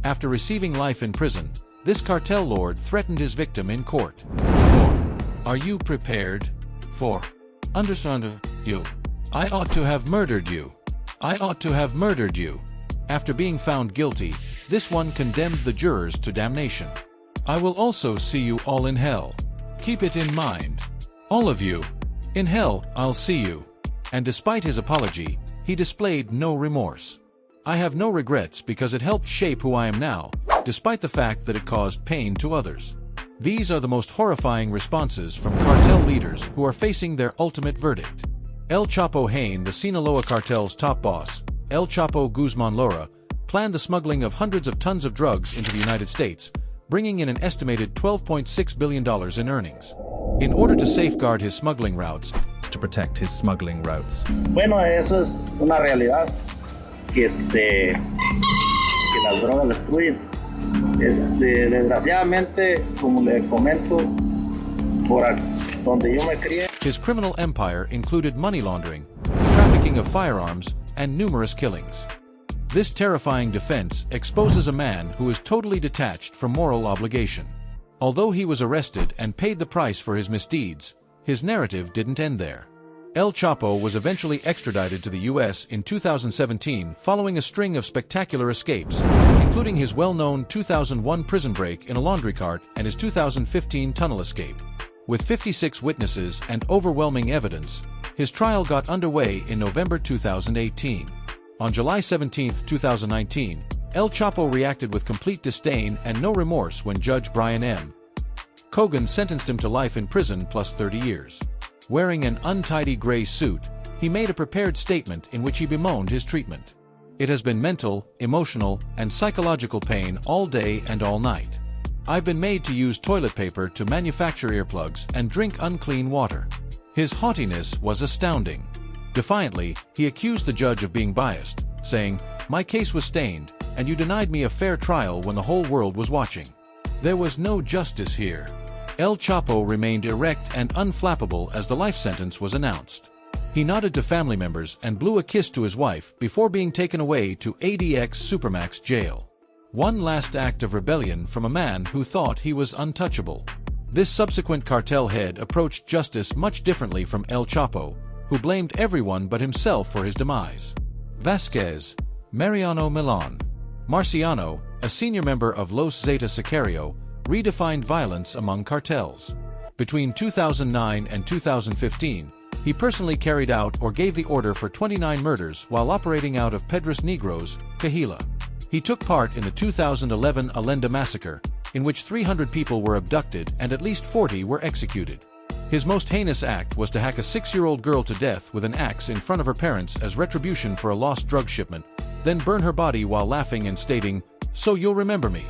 After receiving life in prison, this cartel lord threatened his victim in court. 4. Are you prepared? 4. Understand you. I ought to have murdered you. I ought to have murdered you. After being found guilty, this one condemned the jurors to damnation. I will also see you all in hell. Keep it in mind. All of you. In hell, I'll see you. And despite his apology, he displayed no remorse. I have no regrets because it helped shape who I am now, despite the fact that it caused pain to others. These are the most horrifying responses from cartel leaders who are facing their ultimate verdict. El Chapo Hain, the Sinaloa cartel's top boss, El Chapo Guzman Lora, planned the smuggling of hundreds of tons of drugs into the United States, bringing in an estimated $12.6 billion in earnings. In order to safeguard his smuggling routes, to protect his smuggling routes. Bueno, eso es una realidad que las drogas destruyen. Desgraciadamente, como le comento, por donde yo me crié. His criminal empire included money laundering, the trafficking of firearms, and numerous killings. This terrifying defense exposes a man who is totally detached from moral obligation. Although he was arrested and paid the price for his misdeeds, his narrative didn't end there. El Chapo was eventually extradited to the U.S. in 2017 following a string of spectacular escapes, including his well-known 2001 prison break in a laundry cart and his 2015 tunnel escape. With 56 witnesses and overwhelming evidence, his trial got underway in November 2018. On July 17, 2019, El Chapo reacted with complete disdain and no remorse when Judge Brian M. Cogan sentenced him to life in prison plus 30 years. Wearing an untidy gray suit, he made a prepared statement in which he bemoaned his treatment. It has been mental, emotional, and psychological pain all day and all night. I've been made to use toilet paper to manufacture earplugs and drink unclean water. His haughtiness was astounding. Defiantly, he accused the judge of being biased, saying, "My case was stained, and you denied me a fair trial when the whole world was watching." There was no justice here. El Chapo remained erect and unflappable as the life sentence was announced. He nodded to family members and blew a kiss to his wife before being taken away to ADX Supermax jail. One last act of rebellion from a man who thought he was untouchable. This subsequent cartel head approached justice much differently from El Chapo, who blamed everyone but himself for his demise. Vasquez, Mariano Milan. Marciano, a senior member of Los Zeta Sicario, redefined violence among cartels. Between 2009 and 2015, he personally carried out or gave the order for 29 murders while operating out of Pedras Negros, Cajila. He took part in the 2011 Allenda massacre, in which 300 people were abducted and at least 40 were executed. His most heinous act was to hack a 6-year-old girl to death with an axe in front of her parents as retribution for a lost drug shipment, then burn her body while laughing and stating, "So you'll remember me."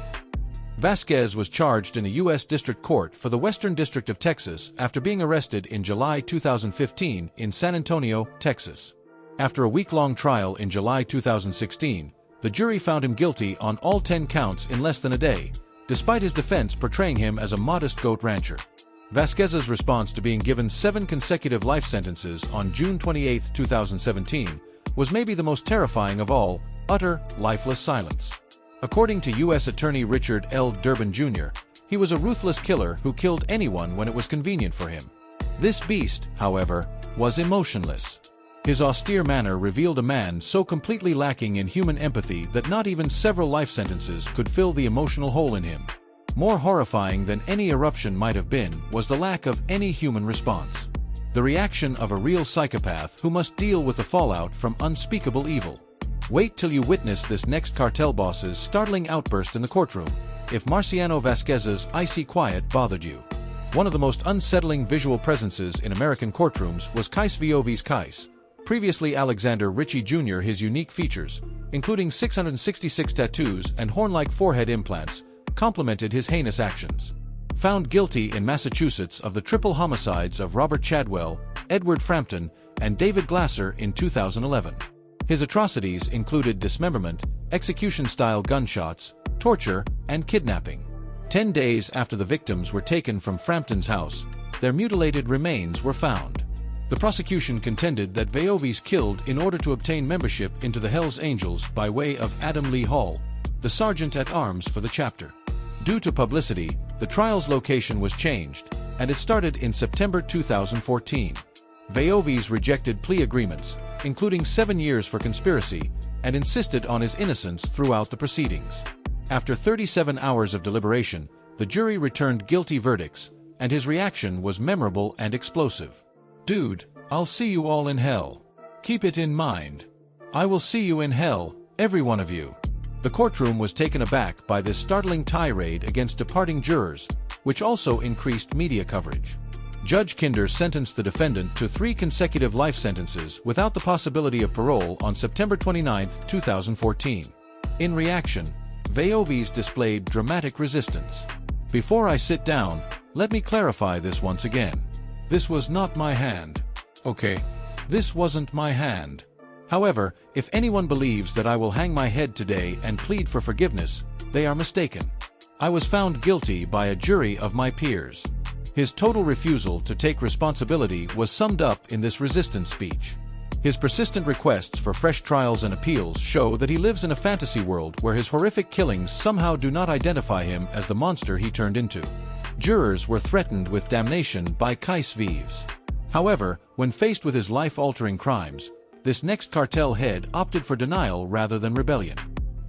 Vasquez was charged in a U.S. District Court for the Western District of Texas after being arrested in July 2015 in San Antonio, Texas. After a week-long trial in July 2016, the jury found him guilty on all 10 counts in less than a day, despite his defense portraying him as a modest goat rancher. Vasquez's response to being given 7 consecutive life sentences on June 28, 2017, was maybe the most terrifying of all: utter, lifeless silence. According to U.S. Attorney Richard L. Durbin Jr., he was a ruthless killer who killed anyone when it was convenient for him. This beast, however, was emotionless. His austere manner revealed a man so completely lacking in human empathy that not even several life sentences could fill the emotional hole in him. More horrifying than any eruption might have been was the lack of any human response. The reaction of a real psychopath who must deal with the fallout from unspeakable evil. Wait till you witness this next cartel boss's startling outburst in the courtroom, if Marciano Vasquez's icy quiet bothered you. One of the most unsettling visual presences in American courtrooms was Kais Vov's Kais, previously Alexander Ritchie Jr. His unique features, including 666 tattoos and horn-like forehead implants, complemented his heinous actions. Found guilty in Massachusetts of the triple homicides of Robert Chadwell, Edward Frampton, and David Glasser in 2011. His atrocities included dismemberment, execution-style gunshots, torture, and kidnapping. 10 days after the victims were taken from Frampton's house, their mutilated remains were found. The prosecution contended that Vov's killed in order to obtain membership into the Hells Angels by way of Adam Lee Hall, the sergeant-at-arms for the chapter. Due to publicity, the trial's location was changed, and it started in September 2014. Vejović rejected plea agreements, including 7 years for conspiracy, and insisted on his innocence throughout the proceedings. After 37 hours of deliberation, the jury returned guilty verdicts, and his reaction was memorable and explosive. "Dude, I'll see you all in hell. Keep it in mind. I will see you in hell, every one of you." The courtroom was taken aback by this startling tirade against departing jurors, which also increased media coverage. Judge Kinder sentenced the defendant to 3 consecutive life sentences without the possibility of parole on September 29, 2014. In reaction, Vejović displayed dramatic resistance. "Before I sit down, let me clarify this once again. This was not my hand. Okay? This wasn't my hand. However, if anyone believes that I will hang my head today and plead for forgiveness, they are mistaken. I was found guilty by a jury of my peers." His total refusal to take responsibility was summed up in this resistance speech. His persistent requests for fresh trials and appeals show that he lives in a fantasy world where his horrific killings somehow do not identify him as the monster he turned into. Jurors were threatened with damnation by Kees Vives. However, when faced with his life-altering crimes, this next cartel head opted for denial rather than rebellion.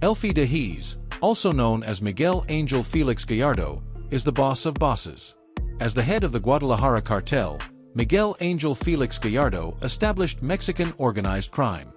Elfi de Hees, also known as Miguel Angel Felix Gallardo, is the boss of bosses. As the head of the Guadalajara cartel, Miguel Angel Felix Gallardo established Mexican organized crime.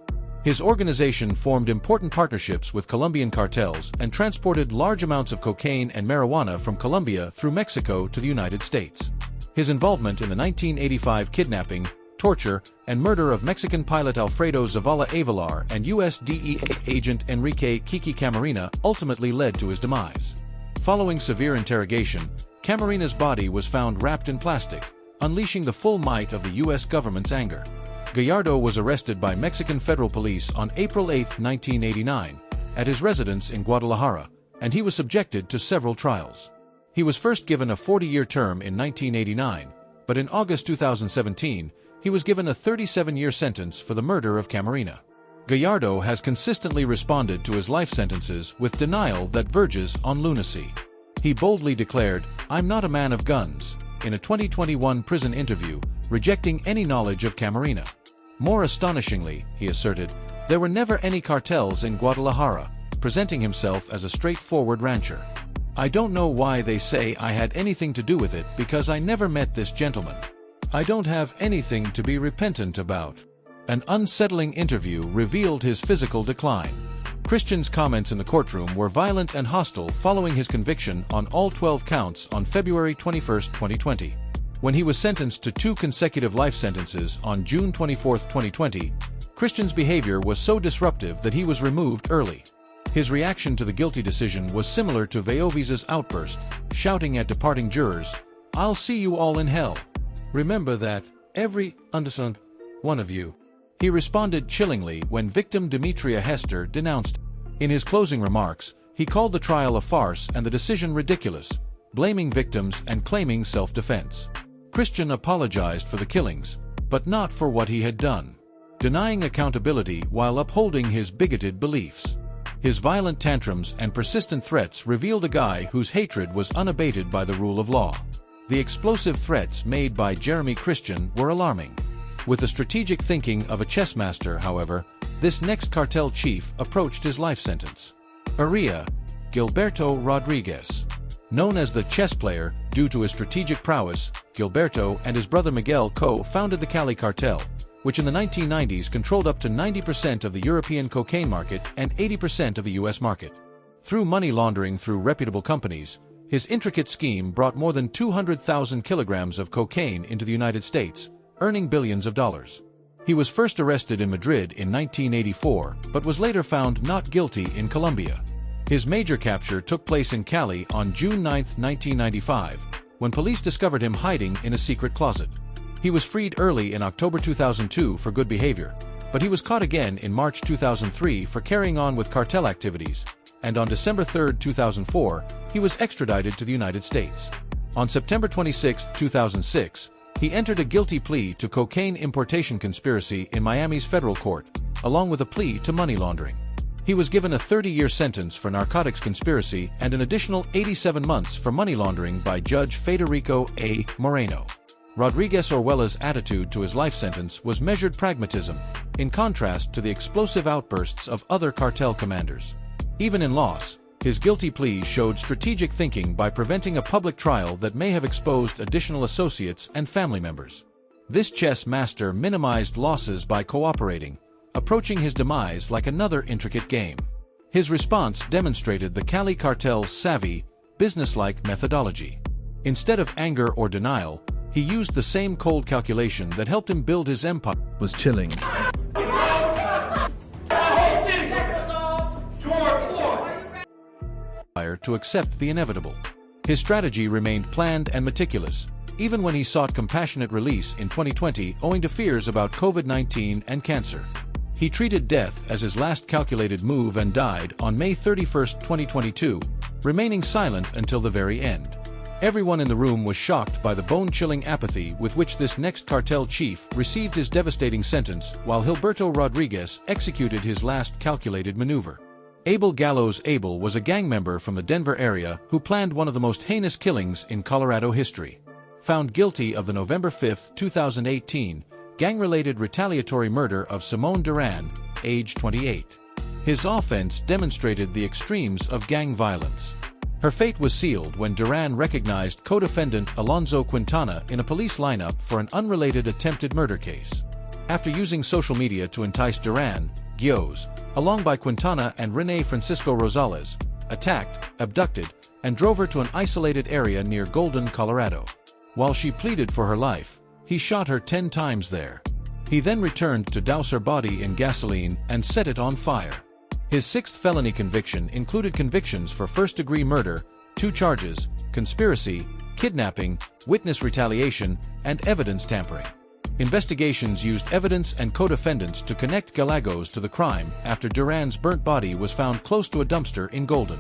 His organization formed important partnerships with Colombian cartels and transported large amounts of cocaine and marijuana from Colombia through Mexico to the United States. His involvement in the 1985 kidnapping, torture, and murder of Mexican pilot Alfredo Zavala Avelar and U.S. DEA agent Enrique Kiki Camarena ultimately led to his demise. Following severe interrogation, Camarina's body was found wrapped in plastic, unleashing the full might of the U.S. government's anger. Gallardo was arrested by Mexican federal police on April 8, 1989, at his residence in Guadalajara, and he was subjected to several trials. He was first given a 40-year term in 1989, but in August 2017, he was given a 37-year sentence for the murder of Camarena. Gallardo has consistently responded to his life sentences with denial that verges on lunacy. He boldly declared, "I'm not a man of guns," in a 2021 prison interview, rejecting any knowledge of Camarena. More astonishingly, he asserted, there were never any cartels in Guadalajara, presenting himself as a straightforward rancher. "I don't know why they say I had anything to do with it because I never met this gentleman. I don't have anything to be repentant about." An unsettling interview revealed his physical decline. Christian's comments in the courtroom were violent and hostile following his conviction on all 12 counts on February 21, 2020. When he was sentenced to 2 consecutive life sentences on June 24, 2020, Christian's behavior was so disruptive that he was removed early. His reaction to the guilty decision was similar to Vejović's outburst, shouting at departing jurors, "I'll see you all in hell. Remember that, every one of you." He responded chillingly when victim Demetria Hester denounced him. In his closing remarks, he called the trial a farce and the decision ridiculous, blaming victims and claiming self-defense. Christian apologized for the killings, but not for what he had done, denying accountability while upholding his bigoted beliefs. His violent tantrums and persistent threats revealed a guy whose hatred was unabated by the rule of law. The explosive threats made by Jeremy Christian were alarming. With the strategic thinking of a chess master, however, this next cartel chief approached his life sentence. Aria, Gilberto Rodriguez. Known as the chess player due to his strategic prowess, Gilberto and his brother Miguel co-founded the Cali Cartel, which in the 1990s controlled up to 90% of the European cocaine market and 80% of the U.S. market. Through money laundering through reputable companies, his intricate scheme brought more than 200,000 kilograms of cocaine into the United States, earning billions of dollars. He was first arrested in Madrid in 1984, but was later found not guilty in Colombia. His major capture took place in Cali on June 9, 1995, when police discovered him hiding in a secret closet. He was freed early in October 2002 for good behavior, but he was caught again in March 2003 for carrying on with cartel activities, and on December 3, 2004, he was extradited to the United States. On September 26, 2006, he entered a guilty plea to cocaine importation conspiracy in Miami's federal court, along with a plea to money laundering. He was given a 30-year sentence for narcotics conspiracy and an additional 87 months for money laundering by Judge Federico A. Moreno. Rodriguez Orjuela's attitude to his life sentence was measured pragmatism, in contrast to the explosive outbursts of other cartel commanders. Even in loss, his guilty plea showed strategic thinking by preventing a public trial that may have exposed additional associates and family members. This chess master minimized losses by cooperating, approaching his demise like another intricate game. His response demonstrated the Cali cartel's savvy, businesslike methodology. Instead of anger or denial, he used the same cold calculation that helped him build his empire. Was chilling. To accept the inevitable. His strategy remained planned and meticulous, even when he sought compassionate release in 2020 owing to fears about COVID-19 and cancer. He treated death as his last calculated move and died on May 31, 2022, remaining silent until the very end. Everyone in the room was shocked by the bone-chilling apathy with which this next cartel chief received his devastating sentence, while Gilberto Rodriguez executed his last calculated maneuver. Abel Gallows Abel was a gang member from the Denver area who planned one of the most heinous killings in Colorado history. Found guilty of the November 5, 2018, gang-related retaliatory murder of Simone Duran, age 28. His offense demonstrated the extremes of gang violence. Her fate was sealed when Duran recognized co-defendant Alonzo Quintana in a police lineup for an unrelated attempted murder case. After using social media to entice Duran, Gios, along by Quintana and Rene Francisco Rosales, attacked, abducted, and drove her to an isolated area near Golden, Colorado. While she pleaded for her life, he shot her 10 times there. He then returned to douse her body in gasoline and set it on fire. His sixth felony conviction included convictions for first-degree murder, 2 charges, conspiracy, kidnapping, witness retaliation, and evidence tampering. Investigations used evidence and co-defendants to connect Gallegos to the crime after Duran's burnt body was found close to a dumpster in Golden.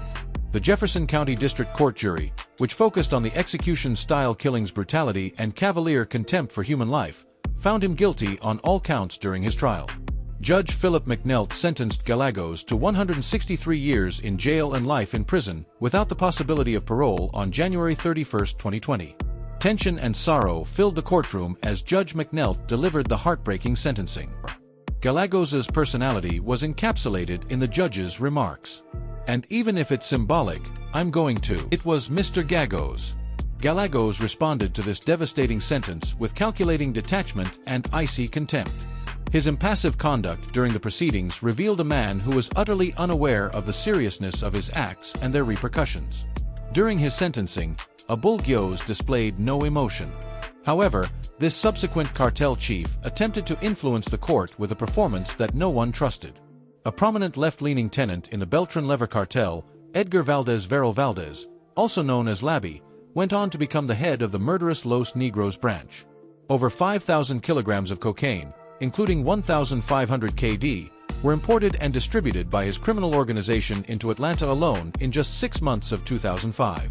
The Jefferson County District Court jury, which focused on the execution-style killing's brutality and cavalier contempt for human life, found him guilty on all counts during his trial. Judge Philip McNelt sentenced Gallegos to 163 years in jail and life in prison, without the possibility of parole on January 31, 2020. Tension and sorrow filled the courtroom as Judge McNelt delivered the heartbreaking sentencing. Gallegos's personality was encapsulated in the judge's remarks. And even if it's symbolic, I'm going to. It was Mr. Gallegos. Gallegos responded to this devastating sentence with calculating detachment and icy contempt. His impassive conduct during the proceedings revealed a man who was utterly unaware of the seriousness of his acts and their repercussions. During his sentencing, Abul Gios displayed no emotion. However, this subsequent cartel chief attempted to influence the court with a performance that no one trusted. A prominent left-leaning tenant in the Beltran-Lever cartel, Edgar Valdez Veril Valdez, also known as Labby, went on to become the head of the murderous Los Negros branch. Over 5,000 kilograms of cocaine, including 1,500 KD, were imported and distributed by his criminal organization into Atlanta alone in just 6 months of 2005.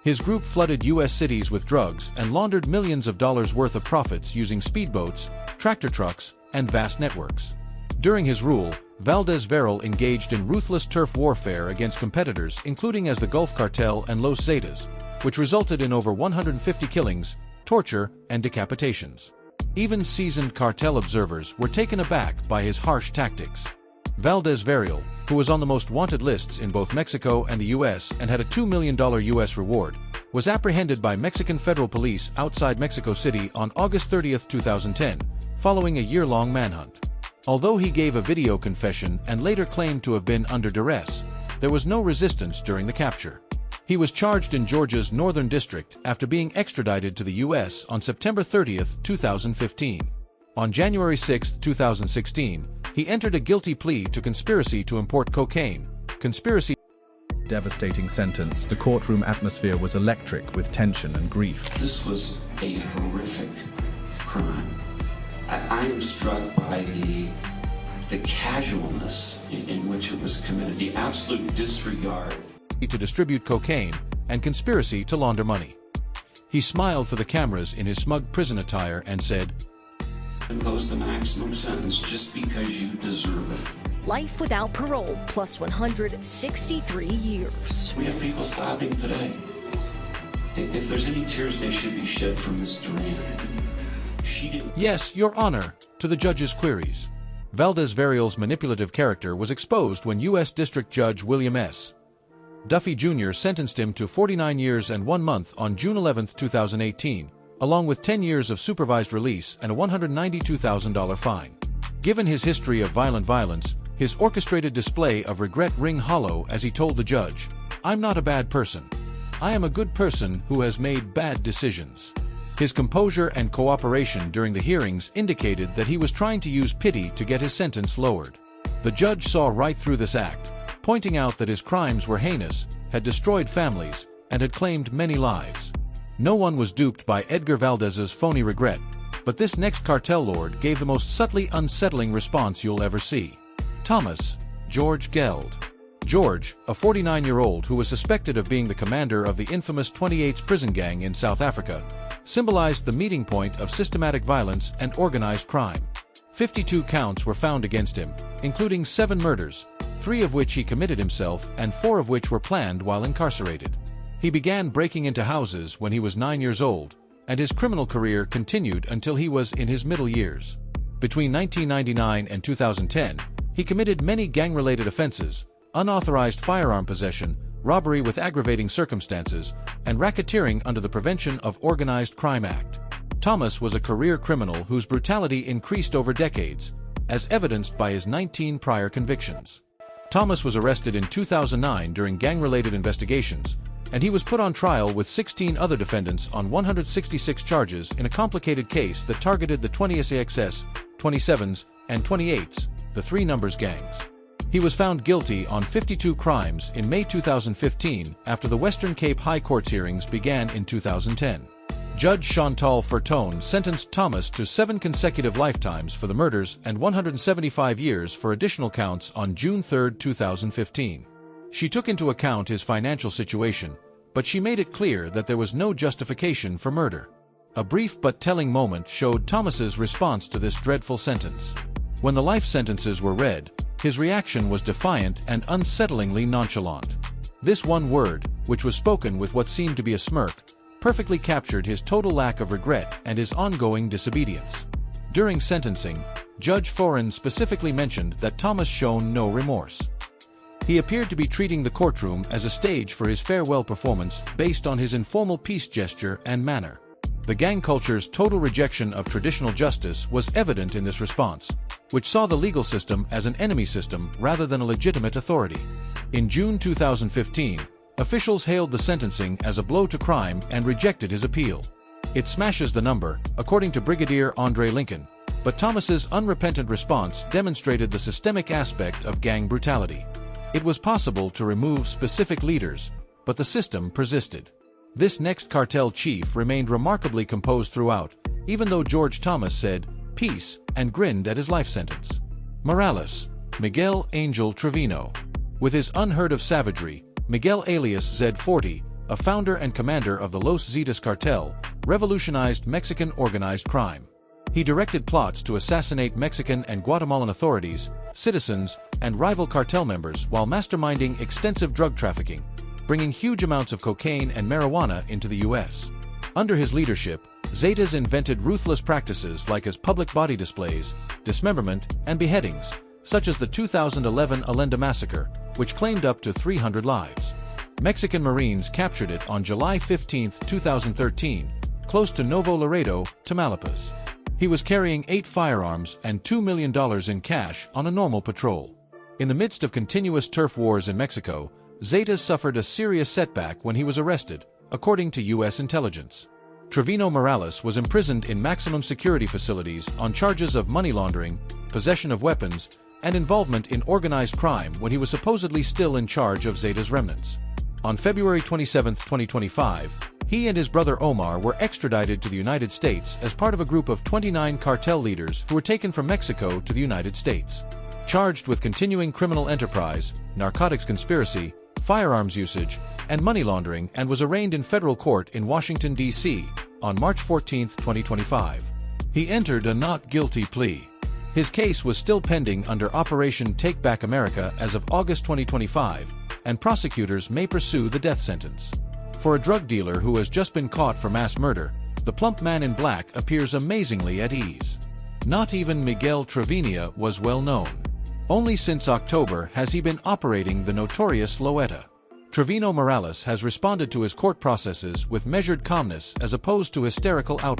His group flooded U.S. cities with drugs and laundered millions of dollars worth of profits using speedboats, tractor trucks, and vast networks. During his rule, Valdez Veril engaged in ruthless turf warfare against competitors including as the Gulf Cartel and Los Zetas, which resulted in over 150 killings, torture, and decapitations. Even seasoned cartel observers were taken aback by his harsh tactics. Valdez Veril, who was on the most wanted lists in both Mexico and the U.S. and had a $2 million U.S. reward, was apprehended by Mexican federal police outside Mexico City on August 30, 2010, following a year-long manhunt. Although he gave a video confession and later claimed to have been under duress, there was no resistance during the capture. He was charged in Georgia's Northern District after being extradited to the U.S. on September 30, 2015. On January 6, 2016, he entered a guilty plea to conspiracy to import cocaine, conspiracy. Devastating sentence. The courtroom atmosphere was electric with tension and grief. This was a horrific crime. I am struck by the casualness in which it was committed, the absolute disregard. To distribute cocaine and conspiracy to launder money. He smiled for the cameras in his smug prison attire and said, "Impose the maximum sentence just because you deserve it." life without parole plus 163 years. We have people sobbing today. If there's any tears, they should be shed for Miss Duran. She didn't. Yes, Your Honor, to the judge's queries. Valdez-Varial's manipulative character was exposed when U.S. District Judge William S. Duffy Jr. sentenced him to 49 years and 1 month on June 11, 2018, along with 10 years of supervised release and a $192,000 fine. Given his history of violent violence, his orchestrated display of regret rang hollow as he told the judge, "I'm not a bad person. I am a good person who has made bad decisions." His composure and cooperation during the hearings indicated that he was trying to use pity to get his sentence lowered. The judge saw right through this act, pointing out that his crimes were heinous, had destroyed families, and had claimed many lives. No one was duped by Edgar Valdez's phony regret, but this next cartel lord gave the most subtly unsettling response you'll ever see. Thomas George Geld. George, a 49-year-old who was suspected of being the commander of the infamous 28th prison gang in South Africa, symbolized the meeting point of systematic violence and organized crime. 52 counts were found against him, including 7 murders, 3 of which he committed himself and 4 of which were planned while incarcerated. He began breaking into houses when he was 9 years old, and his criminal career continued until he was in his middle years. Between 1999 and 2010, he committed many gang-related offenses: unauthorized firearm possession, robbery with aggravating circumstances, and racketeering under the Prevention of Organized Crime Act. Thomas was a career criminal whose brutality increased over decades, as evidenced by his 19 prior convictions. Thomas was arrested in 2009 during gang-related investigations, and he was put on trial with 16 other defendants on 166 charges in a complicated case that targeted the 20SAXS, 27s, and 28s, the 3 numbers gangs. He was found guilty on 52 crimes in May 2015 after the Western Cape High Court's hearings began in 2010. Judge Chantal Fertone sentenced Thomas to 7 consecutive lifetimes for the murders and 175 years for additional counts on June 3, 2015. She took into account his financial situation, but she made it clear that there was no justification for murder. A brief but telling moment showed Thomas's response to this dreadful sentence. When the life sentences were read, his reaction was defiant and unsettlingly nonchalant. This one word, which was spoken with what seemed to be a smirk, perfectly captured his total lack of regret and his ongoing disobedience. During sentencing, Judge Foran specifically mentioned that Thomas shown no remorse. He appeared to be treating the courtroom as a stage for his farewell performance based on his informal peace gesture and manner. The gang culture's total rejection of traditional justice was evident in this response, which saw the legal system as an enemy system rather than a legitimate authority. In June 2015, officials hailed the sentencing as a blow to crime and rejected his appeal. It smashes the number, according to Brigadier Andre Lincoln, but Thomas's unrepentant response demonstrated the systemic aspect of gang brutality. It was possible to remove specific leaders, but the system persisted. This next cartel chief remained remarkably composed throughout, even though George Thomas said, "Peace," and grinned at his life sentence. Morales, Miguel Angel Trevino. With his unheard-of savagery, Miguel alias Z40, a founder and commander of the Los Zetas cartel, revolutionized Mexican organized crime. He directed plots to assassinate Mexican and Guatemalan authorities, citizens, and rival cartel members while masterminding extensive drug trafficking, bringing huge amounts of cocaine and marijuana into the U.S. Under his leadership, Zetas invented ruthless practices like his public body displays, dismemberment, and beheadings, such as the 2011 Allende massacre, which claimed up to 300 lives. Mexican Marines captured it on July 15, 2013, close to Nuevo Laredo, Tamaulipas. He was carrying 8 firearms and $2 million in cash on a normal patrol. In the midst of continuous turf wars in Mexico, Zetas suffered a serious setback when he was arrested, according to U.S. intelligence. Trevino Morales was imprisoned in maximum security facilities on charges of money laundering, possession of weapons, and involvement in organized crime when he was supposedly still in charge of Zetas remnants. On February 27, 2025, he and his brother Omar were extradited to the United States as part of a group of 29 cartel leaders who were taken from Mexico to the United States. Charged with continuing criminal enterprise, narcotics conspiracy, firearms usage, and money laundering, and was arraigned in federal court in Washington, D.C., on March 14, 2025. He entered a not guilty plea. His case was still pending under Operation Take Back America as of August 2025, and prosecutors may pursue the death sentence. For a drug dealer who has just been caught for mass murder, the plump man in black appears amazingly at ease. Not even Miguel Trevino was well known. Only since October has he been operating the notorious Loeta. Trevino Morales has responded to his court processes with measured calmness as opposed to hysterical outbursts.